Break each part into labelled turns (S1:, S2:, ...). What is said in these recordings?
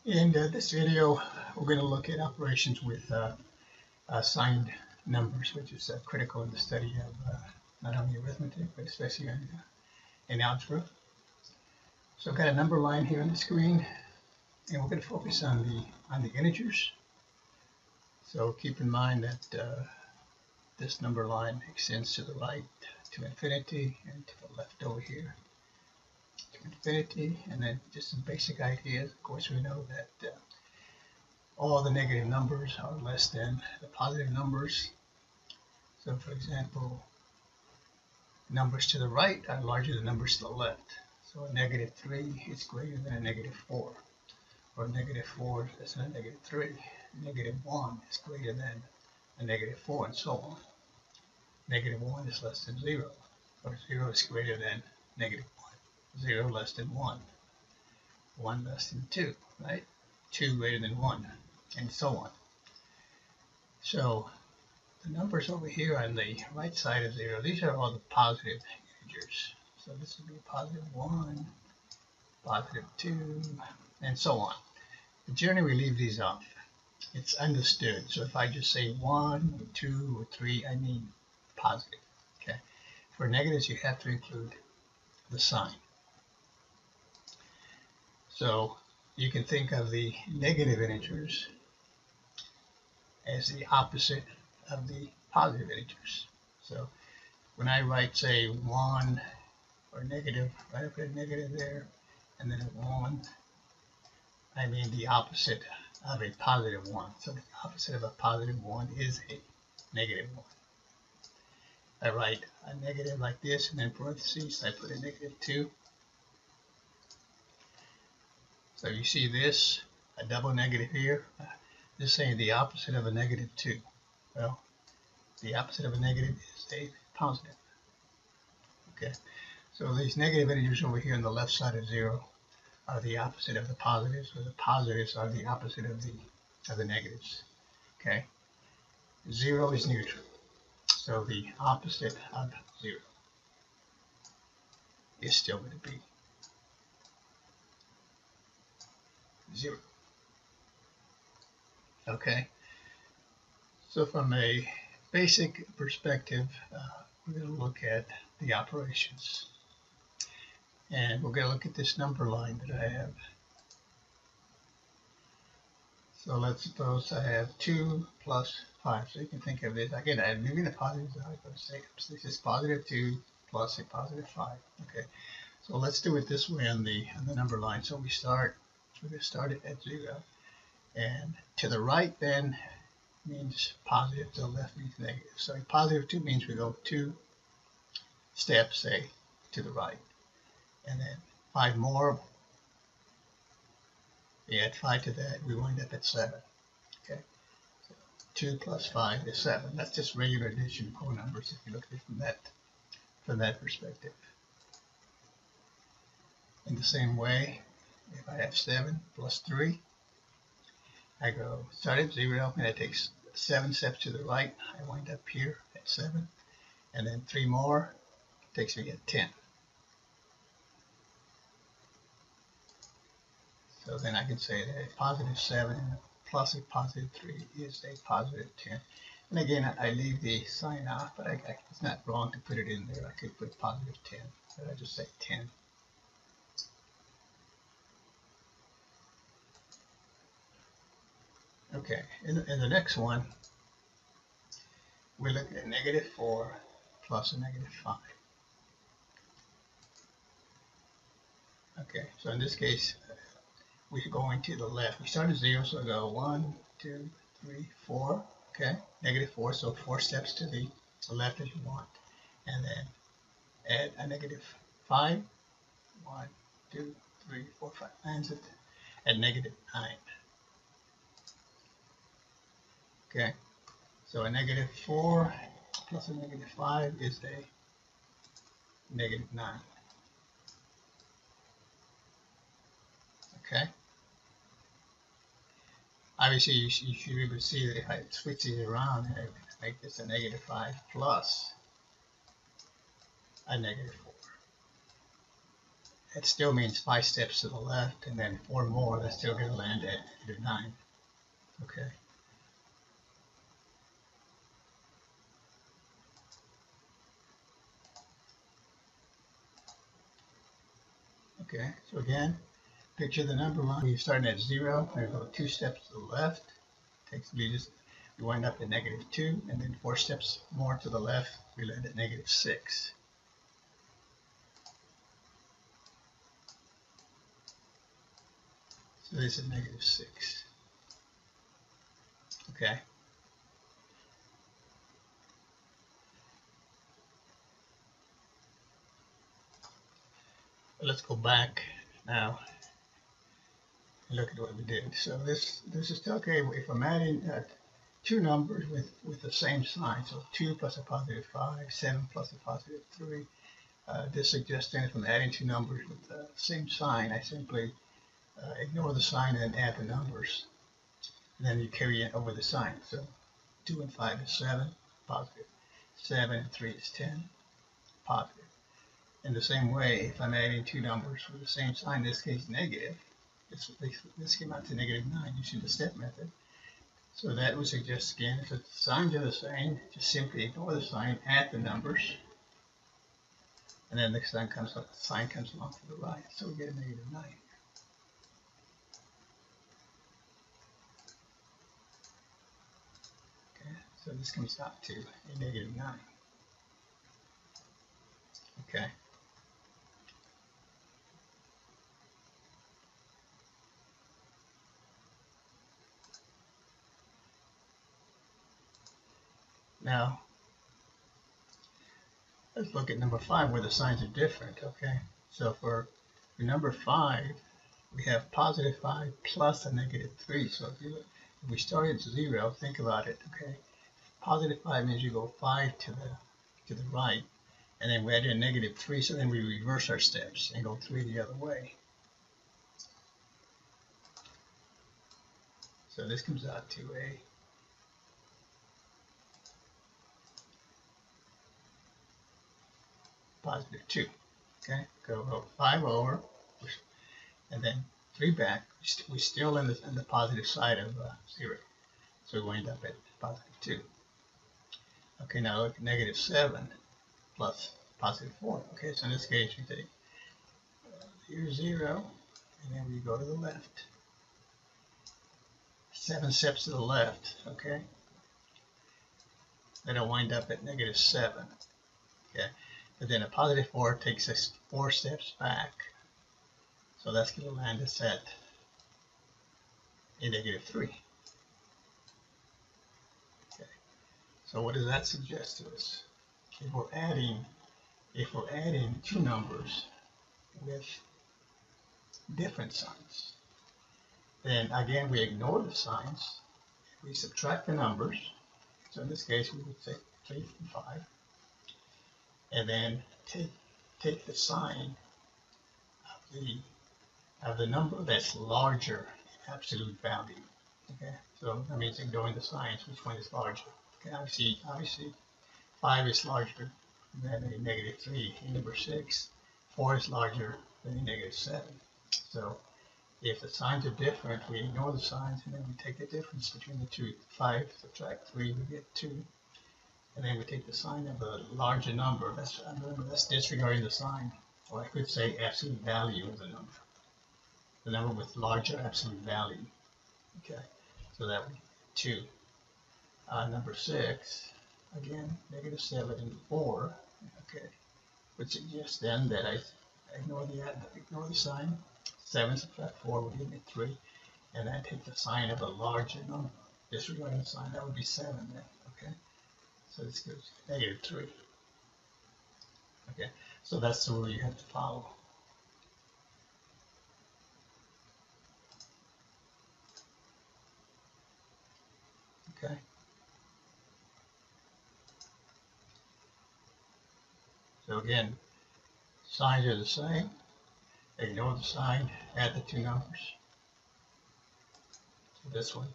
S1: In this video, we're going to look at operations with signed numbers, which is critical in the study of not only arithmetic, but especially in algebra. So I've got a number line here on the screen, and we're going to focus on the integers. So keep in mind that this number line extends to the right to infinity, and to the left over here to infinity. And then just some basic ideas. Of course, we know that all the negative numbers are less than the positive numbers. So for example, numbers to the right are larger than numbers to the left. So a negative 3 is greater than a negative 4. Or a negative 4 is less than a negative 3. Negative 1 is greater than a negative 4, and so on. Negative 1 is less than 0. Or 0 is greater than negative 1. 0 less than 1. 1 less than 2, right? 2 greater than 1, and so on. So the numbers over here on the right side of 0, these are all the positive integers. So this would be positive 1, positive 2, and so on. But generally we leave these off. It's understood. So if I just say 1 or 2 or 3, I mean positive. Okay. For negatives, you have to include the sign. So you can think of the negative integers as the opposite of the positive integers. So when I write, say, 1 or negative, right, I put a negative there, and then a 1, I mean the opposite of a positive 1. So the opposite of a positive 1 is a negative 1. I write a negative like this, and then parentheses, I put a negative 2. So you see this, a double negative here. This is saying the opposite of a negative 2. Well, the opposite of a negative is a positive. Okay, so these negative integers over here on the left side of 0 are the opposite of the positives, or the positives are the opposite of the negatives. Okay, 0 is neutral, so the opposite of 0 is still going to be 0. Okay, so from a basic perspective, we're going to look at the operations. And we're going to look at this number line that I have. So let's suppose I have 2 plus 5. So you can think of this, again, I'm moving the positives out. This is positive 2 plus a positive 5. Okay, so let's do it this way on the number line. So we're going to start it at 0. And to the right then means positive, to the left means negative. So positive 2 means we go 2 steps, say, to the right. And then 5 more, we add 5 to that, we wind up at 7. Okay, so 2 plus 5 is 7. That's just regular addition of whole numbers if you look at it from that perspective. In the same way, if I have 7 plus 3, I go start at 0, and it takes 7 steps to the right. I wind up here at 7, and then 3 more takes me at 10. So then I can say that a positive 7 plus a positive 3 is a positive 10. And again, I leave the sign off, but it's not wrong to put it in there. I could put positive 10, but I just say 10. Okay, in the next one, we look at negative 4 plus a negative 5. Okay, so in this case, we're going to the left. We start at 0, so I go 1, 2, 3, 4. Okay, negative 4, so 4 steps to the left as you want. And then add a negative 5. 1, 2, 3, 4, 5. Lands it at negative 9. Okay, so a negative 4 plus a negative 5 is a negative 9. Okay. Obviously, you should be able to see that if I switch these around, I make this a negative 5 plus a negative 4. it still means 5 steps to the left, and then 4 more, that's still going to land at -9. Okay. Okay, so again, picture the number line. We're starting at 0, we go 2 steps to the left. We wind up at -2, and then 4 steps more to the left, we land at -6. So this is -6. Okay. Let's go back now and look at what we did. So this is okay if I'm adding two numbers with the same sign. So 2 plus a +5, 7 plus a +3. This suggests that if I'm adding two numbers with the same sign, I simply ignore the sign and add the numbers. And then you carry it over the sign. So 2 and 5 is 7, positive. 7 and 3 is 10, positive. In the same way, if I'm adding two numbers with the same sign, in this case negative, this came out to -9 using the step method. So that would suggest, again, if the signs are the same, just simply ignore the sign, add the numbers, and then the sign comes along to the right. So we get a -9. Okay, so this comes out to a -9. Okay. Now, let's look at number 5 where the signs are different, okay? So for number 5, we have +5 plus a -3. So if we start at 0, think about it, okay? +5 means you go 5 to the right, and then we add in -3, so then we reverse our steps and go 3 the other way. So this comes out to a +2. Okay, go 5 over, and then 3 back. We're still in the positive side of 0, so we wind up at +2. Okay, now look at -7 plus +4. Okay, so in this case we take here's 0, and then we go to the left. 7 steps to the left. Okay, then it'll wind up at -7. Okay. But then a +4 takes us 4 steps back. So that's going to land us at a -3. Okay. So what does that suggest to us? If we're adding two numbers with different signs, then again we ignore the signs. We subtract the numbers. So in this case we would say 3 from 5. And then take the sign of the number that's larger in absolute value. Okay, so that means ignoring the signs. Which one is larger? Okay, obviously 5 is larger than a -3. In number 6, 4 is larger than a -7. So if the signs are different, we ignore the signs and then we take the difference between the two. 5 subtract 3, we get 2. And then we take the sign of a larger number. That's disregarding the sign. Or I could say absolute value of the number. The number with larger absolute value. Okay, so that would be 2. Number 6, again, -7 and 4. Okay, which suggests then that I ignore the sign. 7 subtract 4 would give me 3. And I take the sign of a larger number. Disregarding the sign, that would be 7 then. Okay. So this goes -3. Okay, so that's the rule you have to follow. Okay. So again, signs are the same. Ignore the sign, add the two numbers. So this one.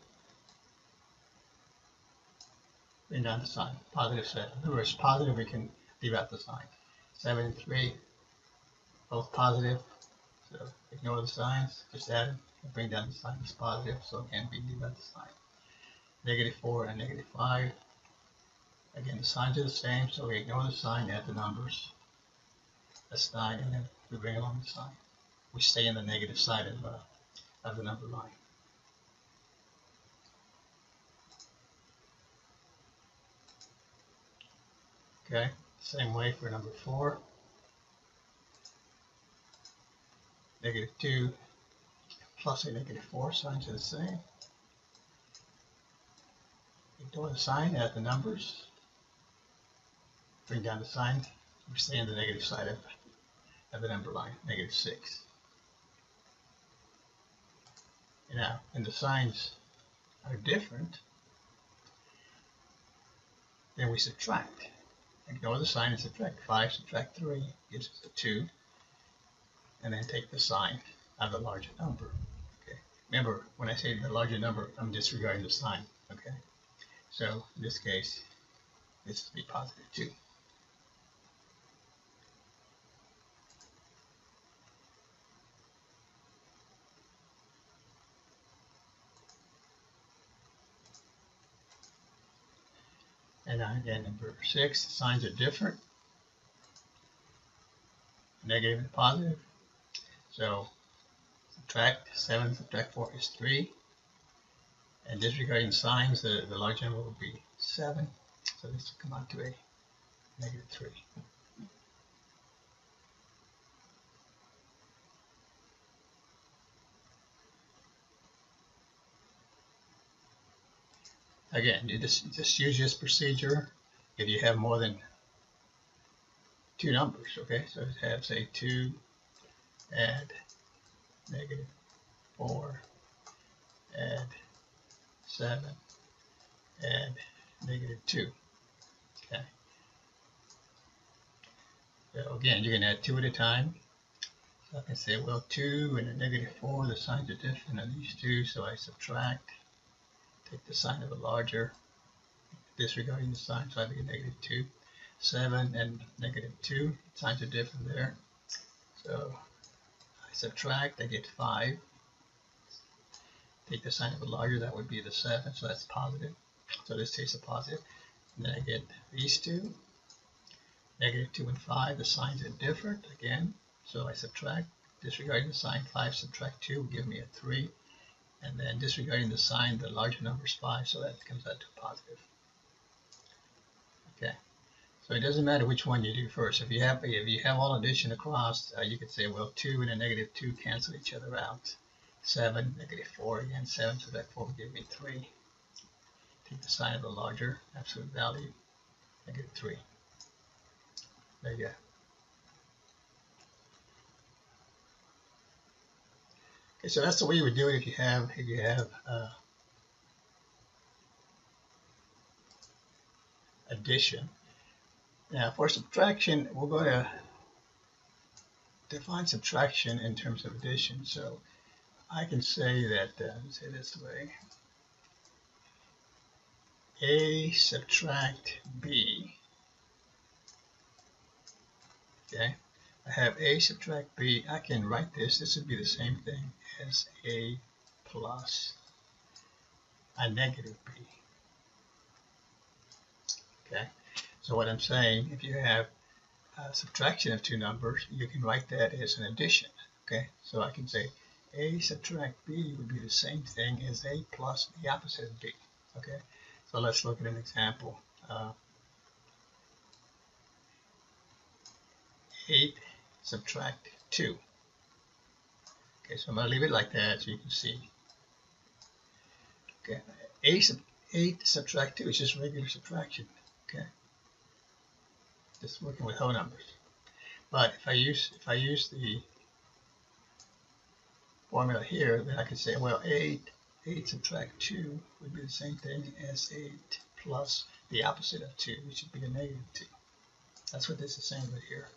S1: Bring down the sign, +7. Remember, it's positive, we can leave out the sign. 7 and 3, both positive. So ignore the signs, just add it, and bring down the sign as positive, so again we leave out the sign. -4 and -5. Again, the signs are the same, so we ignore the sign, add the numbers. That's 9, and then we bring along the sign. We stay in the negative side of the number line. Okay, same way for number 4. -2 plus a -4, signs are the same. Ignore the sign, add the numbers. Bring down the sign. We stay in the negative side of the number line, -6. Now, when the signs are different, then we subtract. Ignore the sign and subtract. 5 subtract 3 gives us a 2. And then take the sign of the larger number. Okay. Remember, when I say the larger number, I'm disregarding the sign. Okay. So in this case, this would be +2. And now again, number 6, the signs are different. Negative and positive. So subtract 7, subtract 4 is 3. And disregarding signs, the large number will be 7. So this will come out to a -3. Again, you just use this procedure if you have more than 2 numbers. Okay, so have, say, 2, add -4, add 7, add -2. Okay. So again, you can add 2 at a time. So I can say, well, 2 and a -4, the signs are different on these two, so I subtract. Take the sign of a larger, disregarding the sign, so I get -2. 7 and -2, signs are different there. So I subtract, I get 5. Take the sign of a larger, that would be the 7, so that's positive. So this takes a positive. And then I get these two, -2 and 5, the signs are different again. So I subtract, disregarding the sign, 5 subtract 2 will give me a 3. And then disregarding the sign, the larger number is 5, so that comes out to a positive. Okay, so it doesn't matter which one you do first. If you have all addition across, you could say, well, 2 and a -2 cancel each other out. 7, -4 again, 7 subtract 4 will give me 3. Take the sign of the larger absolute value, -3. There you go. Okay, so that's the way you would do it if you have addition. Now for subtraction, we're going to define subtraction in terms of addition. So I can say that, let's say this way, A subtract B. Okay, I have A subtract B. I can write this. This would be the same thing as A plus a -B. Okay, so what I'm saying, if you have a subtraction of 2 numbers, you can write that as an addition. Okay, so I can say A subtract B would be the same thing as A plus the opposite of B. Okay, so let's look at an example. 8 subtract 2. Okay, so I'm going to leave it like that so you can see. Okay, 8 subtract 2 is just regular subtraction. Okay, just working with whole numbers. But if I use the formula here, then I can say, well, 8 subtract 2 would be the same thing as 8 plus the opposite of 2, which would be a -2. That's what this is saying right here.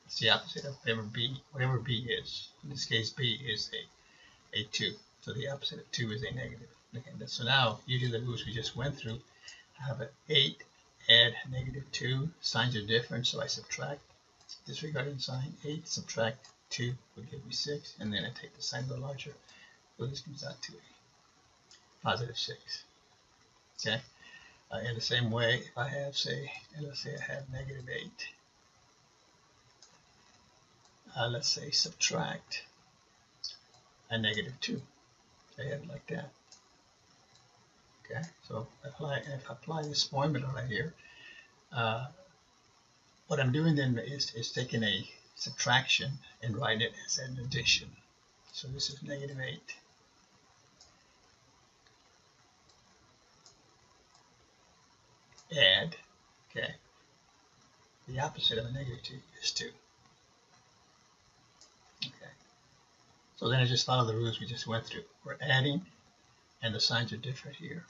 S1: It's the opposite of whatever B is. In this case, B is a 2. So the opposite of 2 is a negative. Okay, so now, using the rules we just went through, I have an 8, add -2. Signs are different, so I subtract. Disregarding sign, 8 subtract 2 would give me 6, and then I take the sign of the larger, so this comes out to a positive 6. Okay. In the same way, if I have, let's say I have negative 8, let's say subtract a negative 2. I have it like that. Okay, so if I apply this formula right here, what I'm doing then is taking a subtraction and writing it as an addition. So this is negative 8. Add, okay, the opposite of a negative 2 is 2. Okay, so then I just follow the rules we just went through. We're adding, and the signs are different here.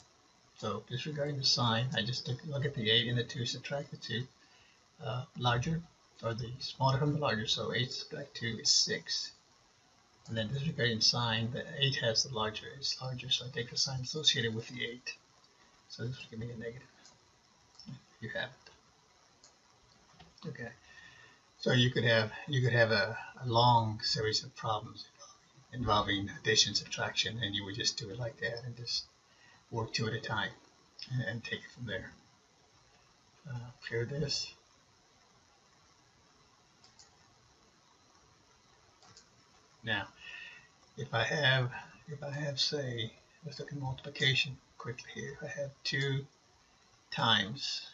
S1: So disregarding the sign, I just look at the 8 and the 2, subtract the 2, larger, or the smaller from the larger, so 8 subtract 2 is 6. And then disregarding sign, the 8 has the larger, it's larger, so I take the sign associated with the 8. So this will give me a negative. You have it. Okay. So you could have a long series of problems involving addition, subtraction, and you would just do it like that and just work 2 at a time and take it from there. Clear this. Now, if I have, say, let's look at multiplication quickly here. If I have 2 times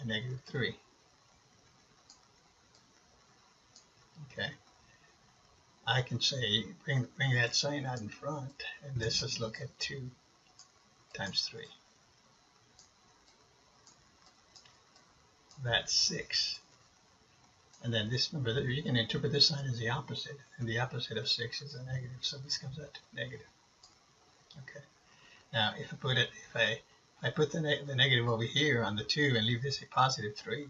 S1: a negative 3, okay, I can say bring that sign out in front, and this is look at 2 times 3. That's 6. And then this, remember, you can interpret this sign as the opposite, and the opposite of 6 is a negative, so this comes out to negative. Okay. Now, if I put the negative over here on the 2 and leave this a positive 3,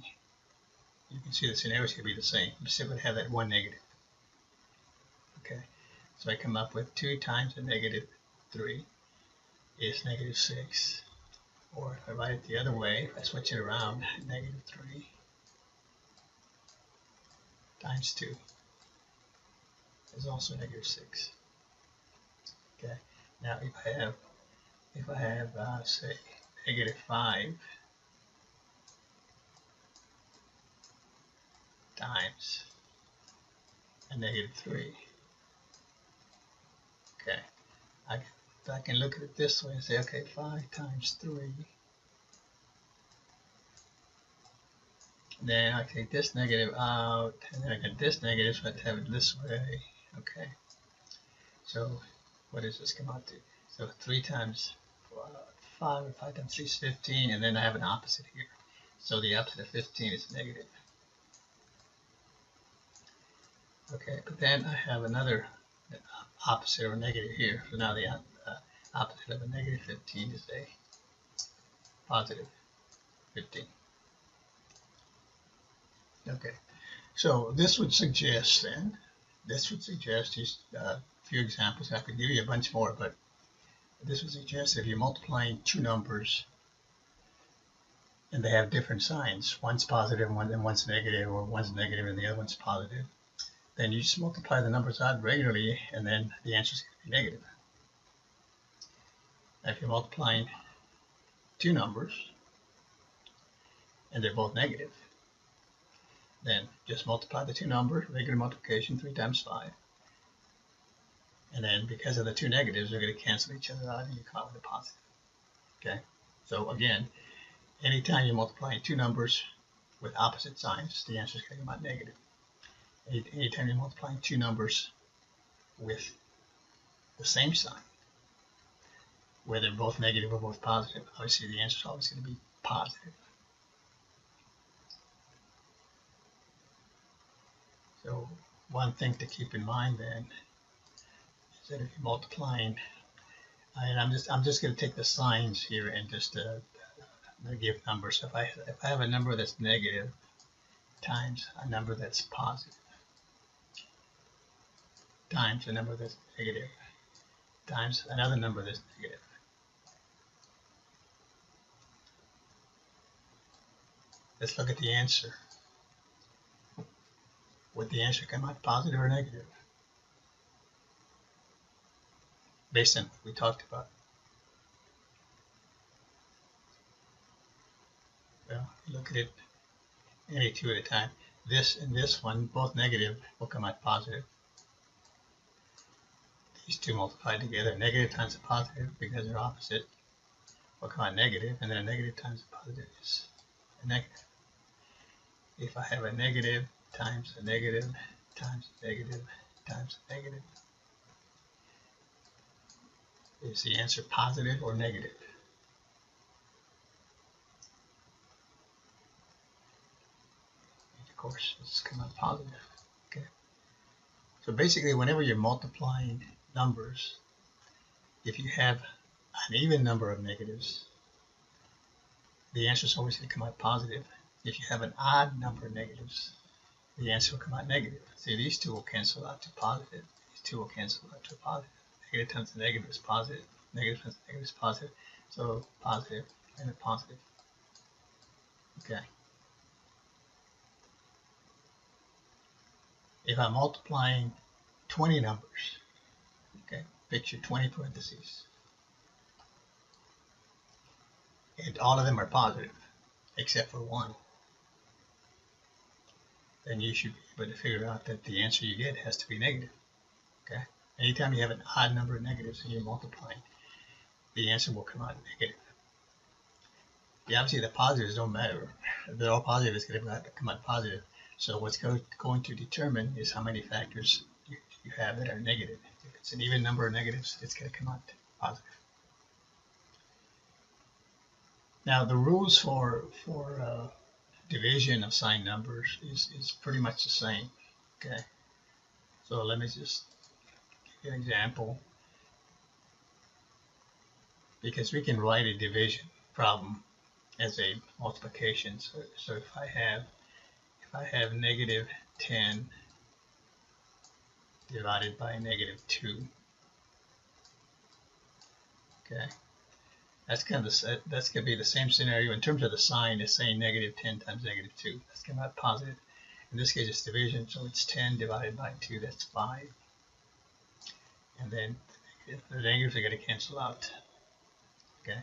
S1: you can see the scenario is going to be the same. You simply have that one negative. Okay. So I come up with 2 times a negative 3 is negative 6. Or if I write it the other way, if I switch it around, negative 3 times 2 is also negative 6. Okay. Now if I have say negative 5 times a negative 3, okay, I can look at it this way and say, okay, 5 times 3. Then I take this negative out, and then I get this negative, so I have to have it this way. Okay. So what does this come out to? So 3 times 5, or 5 times 3 is 15, and then I have an opposite here. So the opposite of 15 is negative. Okay, but then I have another opposite or negative here. So now the opposite of a negative 15 is a positive 15. Okay, so this would suggest then, these few examples. I could give you a bunch more, but this would suggest if you're multiplying 2 numbers and they have different signs, one's positive and one's negative, or one's negative and the other one's positive, then you just multiply the numbers out regularly, and then the answer is going to be negative. Now, if you're multiplying 2 numbers and they're both negative, then just multiply the 2 numbers, regular multiplication, 3 times 5. And then because of the 2 negatives, they're going to cancel each other out, and you come out with a positive. Okay? So again, anytime you're multiplying 2 numbers with opposite signs, the answer is going to come out negative. Anytime you're multiplying 2 numbers with the same sign, whether they're both negative or both positive, obviously the answer is always going to be positive. So one thing to keep in mind then is that if you're multiplying, and I'm just going to take the signs here and just give numbers. So if I have a number that's negative times a number that's positive times a number that's negative times another number that's negative, let's look at the answer. would the answer come out positive or negative? Based on what we talked about. Well, look at it any two at a time. This and this one, both negative, will come out positive. These two multiplied together, negative times a positive, because they're opposite, will come out negative, and then a negative times a positive is a negative. If I have a negative times a negative times a negative times a negative, is the answer positive or negative? And of course, it's come out positive. Okay. So basically, whenever you're multiplying numbers, if you have an even number of negatives, the answer is always going to come out positive. If you have an odd number of negatives, the answer will come out negative. See, these two will cancel out to positive. These two will cancel out to positive. Negative times a negative is positive. Negative times a negative is positive. So positive and a positive. Okay. If I'm multiplying 20 numbers, okay, picture 20 parentheses, and all of them are positive, except for one, then you should be able to figure out that the answer you get has to be negative. Okay? Anytime you have an odd number of negatives and you're multiplying, the answer will come out negative. Yeah, obviously the positives don't matter. They're all positive, it's going to come out positive. So what's going to determine is how many factors you have that are negative. If it's an even number of negatives, it's going to come out positive. Now the rules for division of signed numbers is pretty much the same. Okay, so let me just give you an example, because we can write a division problem as a multiplication. So if I have negative 10 divided by negative 2, okay, that's going to be the same scenario in terms of the sign as saying negative 10 times negative 2. That's going to be positive. In this case, it's division, so it's 10 divided by 2, that's 5. And then the negatives are going to cancel out. Okay,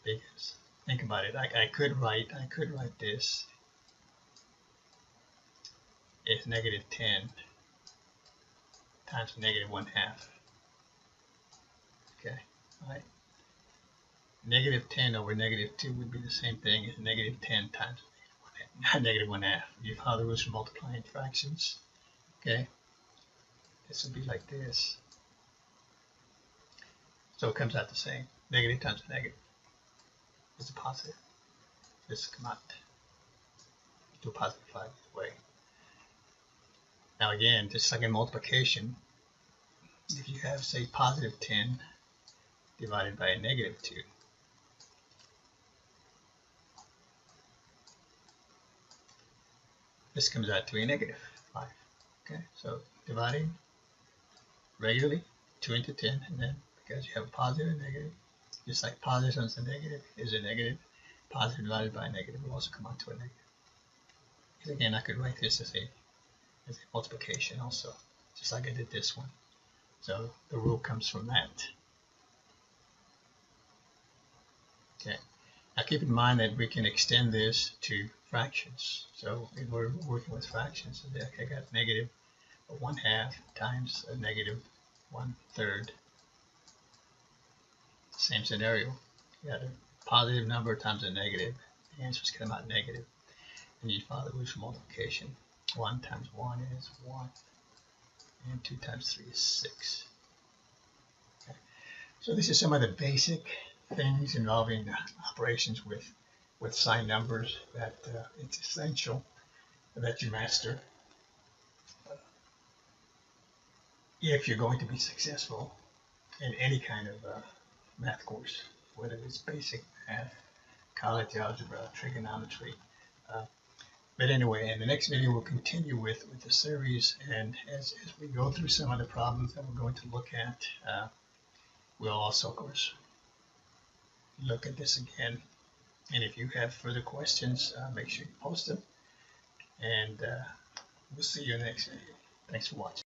S1: because think about it. I could write this as negative 10 times negative 1/2. Okay, right. Negative 10 over negative 2 would be the same thing as negative 10 times negative 1/2. You follow the rules for multiplying fractions. Okay, this would be like this. So it comes out the same. Negative times negative is a positive. This will come out to a positive 5 either way. Now again, just like in multiplication, if you have, say, positive 10 divided by a negative 2, this comes out to be a negative 5. Okay, so dividing regularly 2 into 10, and then because you have a positive and negative, just like positive times a negative is a negative, positive divided by a negative will also come out to a negative. Because again, I could write this as a multiplication also, just like I did this one. So the rule comes from that. Okay. Now keep in mind that we can extend this to fractions. So if we're working with fractions, so I got negative 1/2 times a negative 1/3. Same scenario. You got a positive number times a negative. The answer is going to come out negative. And you follow the rules for multiplication. 1 times 1 is 1. And 2 times 3 is 6. Okay. So this is some of the basic things involving operations with signed numbers that it's essential that you master if you're going to be successful in any kind of math course, whether it's basic math, college algebra, trigonometry. But anyway, in the next video, we'll continue with the series, and as we go through some of the problems that we're going to look at, we'll also, of course, look at this again. And if you have further questions, make sure you post them. And We'll see you in the next video. Thanks for watching.